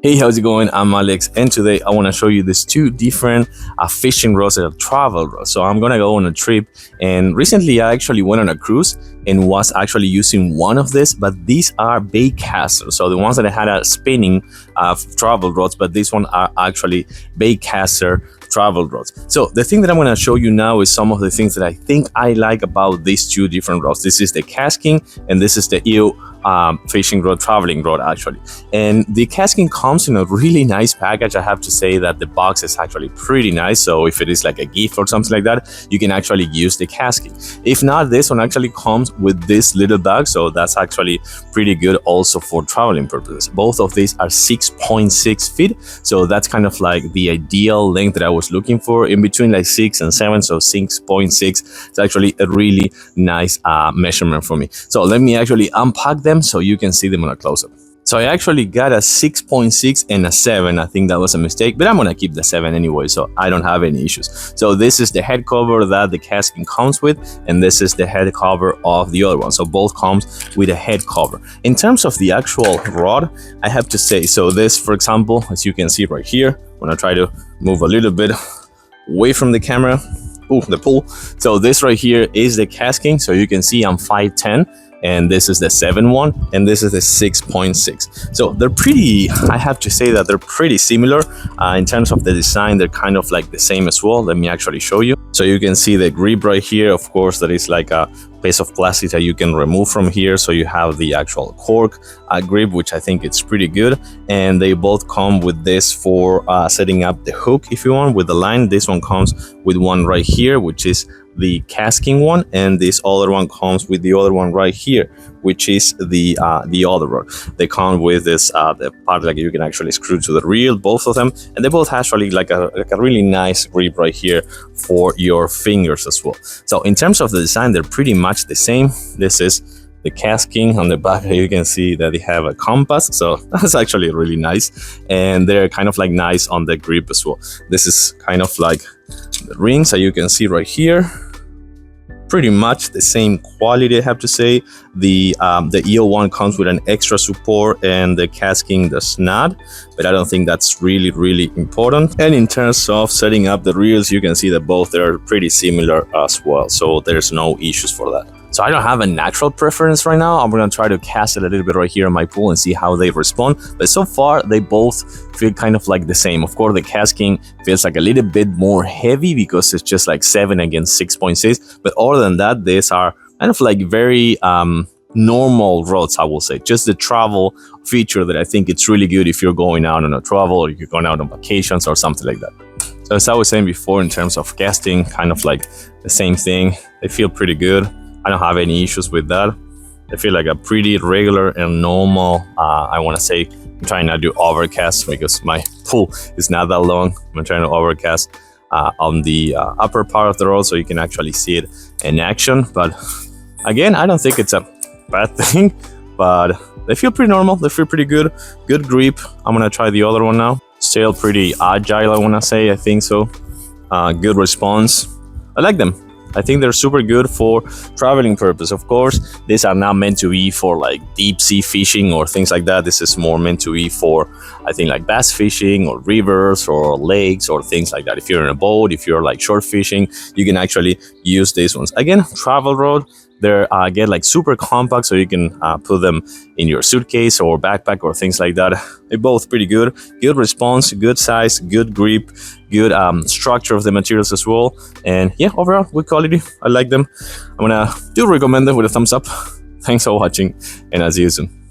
Hey, how's it going? I'm Alex, and today I want to show you these two different fishing rods that are travel rods. So I'm gonna go on a trip, and recently I actually went on a cruise and was actually using one of this, but these are bait casters. So the ones that I had are spinning travel rods, but these one are actually bait caster travel rods. So the thing that I'm going to show you now is some of the things that I think I like about these two different rods. This is the casking, and this is the eel fishing rod, traveling rod actually. And the casking comes in a really nice package. I have to say that the box is actually pretty nice. So if it is like a gift or something like that, you can actually use the casking. If not, this one actually comes with this little bag, so that's actually pretty good also for traveling purposes. Both of these are 6.6 feet, so that's kind of like the ideal length that I was looking for, in between like 6 and 7, so 6.6. It's actually a really nice measurement for me. So let me actually unpack them so you can see them on a close-up. So I actually got a 6.6 and a 7. I think that was a mistake, but I'm gonna keep the 7 anyway, so I don't have any issues. So this is the head cover that the casking comes with, and this is the head cover of the other one. So both comes with a head cover. In terms of the actual rod, I have to say, so this, for example, as you can see right here, I'm gonna try to move a little bit away from the camera. Ooh, the pool. So this right here is the casking. So you can see I'm 5'10", and this is the 7.1, and this is the 6.6. So they're pretty, I have to say that they're pretty similar. In terms of the design, they're kind of like the same as well. Let me actually show you. So you can see the grip right here. Of course, that is like a piece of plastic that you can remove from here. So you have the actual cork grip, which I think it's pretty good. And they both come with this for setting up the hook if you want with the line. This one comes with one right here, which is the casking one, and this other one comes with the other one right here, which is the other rod. They come with this the part like you can actually screw to the reel, both of them, and they both actually like a really nice grip right here for your fingers as well. So in terms of the design, they're pretty much the same. This is the casking. On the back you can see that they have a compass, so that's actually really nice, and they're kind of like nice on the grip as well. This is kind of like the rings that you can see right here. Pretty much the same quality, I have to say. The EO one comes with an extra support, and the casking does not, but I don't think that's really important. And in terms of setting up the reels, you can see that both are pretty similar as well, so there's no issues for that. So I don't have a natural preference right now. I'm gonna try to cast it a little bit right here in my pool and see how they respond. But so far, they both feel kind of like the same. Of course, the casking feels like a little bit more heavy because it's just like 7 against 6.6. But other than that, these are kind of like very normal rods, I will say. Just the travel feature that I think it's really good if you're going out on a travel or you're going out on vacations or something like that. So as I was saying before, in terms of casting, kind of like the same thing. They feel pretty good. I don't have any issues with that. I feel like a pretty regular and normal, I want to say, I'm trying not to do overcast because my pool is not that long. I'm trying to overcast on the upper part of the rod so you can actually see it in action. But again, I don't think it's a bad thing, but they feel pretty normal. They feel pretty good. Good grip. I'm going to try the other one now. Still pretty agile, I want to say. I think so. Good response. I like them. I think they're super good for traveling purpose. Of course, these are not meant to be for like deep sea fishing or things like that. This is more meant to be for, I think, like bass fishing or rivers or lakes or things like that. If you're in a boat, if you're like short fishing, you can actually use these ones. Again, travel rod. They're get like super compact, so you can put them in your suitcase or backpack or things like that. They're both pretty good. Good response, good size, good grip, good structure of the materials as well. And yeah, overall, good quality. I like them. I'm gonna do recommend them with a thumbs up. Thanks for watching, and I'll see you soon.